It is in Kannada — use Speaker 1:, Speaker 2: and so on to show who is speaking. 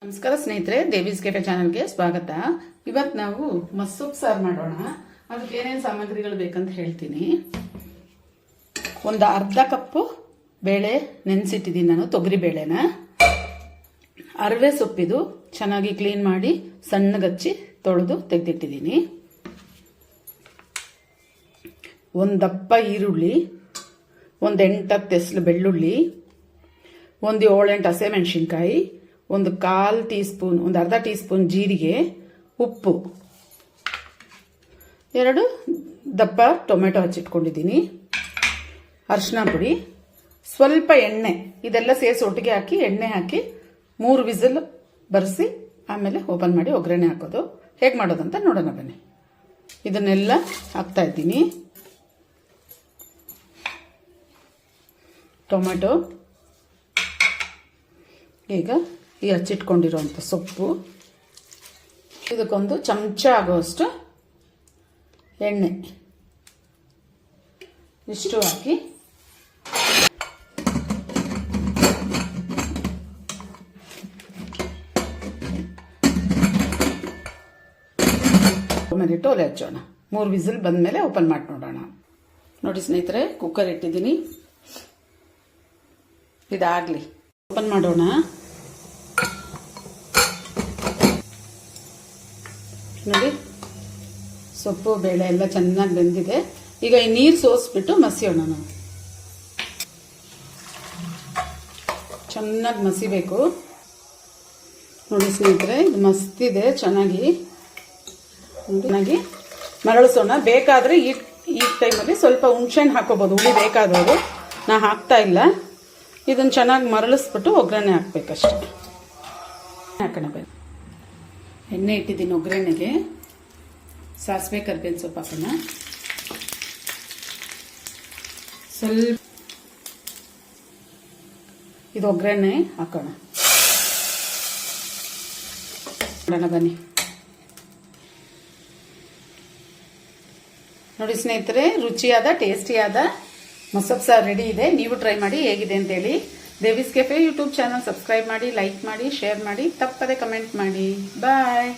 Speaker 1: ನಮಸ್ಕಾರ ಸ್ನೇಹಿತರೆ, ದೇವೀಸ್ ಕೆಫೆ ಚಾನಲ್ಗೆ ಸ್ವಾಗತ. ಇವತ್ತು ನಾವು ಮಸ್ಸೊಪ್ಪು ಸಾರು ಮಾಡೋಣ. ಅದಕ್ಕೆ ಏನೇನು ಸಾಮಗ್ರಿಗಳು ಬೇಕಂತ ಹೇಳ್ತೀನಿ. ಒಂದು ಅರ್ಧ ಕಪ್ಪು ಬೇಳೆ ನೆನೆಸಿಟ್ಟಿದ್ದೀನಿ ನಾನು, ತೊಗರಿ ಬೇಳೆನ. ಅರವೆ ಸೊಪ್ಪಿದು ಚೆನ್ನಾಗಿ ಕ್ಲೀನ್ ಮಾಡಿ ಸಣ್ಣಗಚ್ಚಿ ತೊಳೆದು ತೆಗೆದಿಟ್ಟಿದ್ದೀನಿ. ಒಂದು ದಪ್ಪ ಈರುಳ್ಳಿ, ಒಂದು 8-10 ಎಸಳು ಬೆಳ್ಳುಳ್ಳಿ, ಒಂದು 7-8 ಹಸಿಮೆಣಸಿನ್ಕಾಯಿ, ಒಂದು 1/4 ಟೀ ಸ್ಪೂನ್, ಒಂದು ಅರ್ಧ ಟೀ ಸ್ಪೂನ್ ಜೀರಿಗೆ, ಉಪ್ಪು, 2 ದಪ್ಪ ಟೊಮೆಟೊ ಹಚ್ಚಿಟ್ಕೊಂಡಿದ್ದೀನಿ, ಅರಿಶಿನ ಪುಡಿ, ಸ್ವಲ್ಪ ಎಣ್ಣೆ. ಇದೆಲ್ಲ ಸೇರಿಸಿ ಒಟ್ಟಿಗೆ ಹಾಕಿ ಎಣ್ಣೆ ಹಾಕಿ 3 ವಿಸಿಲ್ ಬರೆಸಿ ಆಮೇಲೆ ಓಪನ್ ಮಾಡಿ ಒಗ್ಗರಣೆ ಹಾಕೋದು. ಹೇಗೆ ಮಾಡೋದಂತ ನೋಡೋಣ ಬನ್ನಿ. ಇದನ್ನೆಲ್ಲ ಹಾಕ್ತಾ ಇದ್ದೀನಿ. ಟೊಮೆಟೊ, ಈಗ ಈ ಹಚ್ಚಿಟ್ಕೊಂಡಿರೋಂಥ ಸೊಪ್ಪು, ಇದಕ್ಕೊಂದು ಚಮಚ ಆಗುವಷ್ಟು ಎಣ್ಣೆ, ಇಷ್ಟು ಹಾಕಿ ಮೇಲಿಟ್ಟು ಒಲೆ ಹಚ್ಚೋಣ. 3 ವಿಸಿಲ್ ಬಂದಮೇಲೆ ಓಪನ್ ಮಾಡಿ ನೋಡೋಣ. ನೋಡಿ ಸ್ನೇಹಿತರೆ, ಕುಕ್ಕರ್ ಇಟ್ಟಿದ್ದೀನಿ, ಇದಾಗಲಿ, ಓಪನ್ ಮಾಡೋಣ. ನೋಡಿ, ಸೊಪ್ಪು ಬೇಳೆ ಎಲ್ಲ ಚೆನ್ನಾಗಿ ಬೆಂದಿದೆ. ಈಗ ಈ ನೀರು ಸೋಸ್ಬಿಟ್ಟು ಮಸಿಯೋಣ. ನಾವು ಚೆನ್ನಾಗಿ ಮಸಿಬೇಕು. ನೋಡಿ ಸ್ನೇಹಿತರೆ, ಇದು ಮಸ್ತಿದೆ. ಚೆನ್ನಾಗಿ ಮರಳಿಸೋಣ. ಬೇಕಾದ್ರೆ ಈ ಟೈಮಲ್ಲಿ ಸ್ವಲ್ಪ ಹುಣಸೆಹಣ್ಣು ಹಾಕೋಬಹುದು, ಹುಳಿ ಬೇಕಾದವರು. ನಾ ಹಾಕ್ತಾ ಇಲ್ಲ. ಇದನ್ನು ಚೆನ್ನಾಗಿ ಮರಳಿಸ್ಬಿಟ್ಟು ಒಗ್ಗರಣೆ ಹಾಕ್ಬೇಕಷ್ಟೆ. ಹಾಕೋಣ ಬನ್ನಿ. ಎಣ್ಣೆ ಇಟ್ಟಿದ್ದೀನಿ ಒಗ್ಗರಣೆಗೆ. ಸಾಸಿವೆ ಕರಿಬೇವಿನ ಸೊಪ್ಪು ಹಾಕೋಣ. ಸ್ವಲ್ಪ ಇದು ಒಗ್ಗರಣೆ ಹಾಕೋಣ. ಬನ್ನಿ. ನೋಡಿ ಸ್ನೇಹಿತರೆ, ರುಚಿಯಾದ ಟೇಸ್ಟಿಯಾದ ಮಸ್ಸೊಪ್ಪು ಸಾರು ರೆಡಿ ಇದೆ. ನೀವು ಟ್ರೈ ಮಾಡಿ ಹೇಗಿದೆ ಅಂತೇಳಿ. ದೇವೀಸ್ ಕೆಫೆ ಯೂಟ್ಯೂಬ್ ಚಾನಲ್ ಸಬ್ಸ್ಕ್ರೈಬ್ ಮಾಡಿ, ಲೈಕ್ ಮಾಡಿ, ಶೇರ್ ಮಾಡಿ, ತಪ್ಪದೆ ಕಮೆಂಟ್ ಮಾಡಿ. ಬಾಯ್.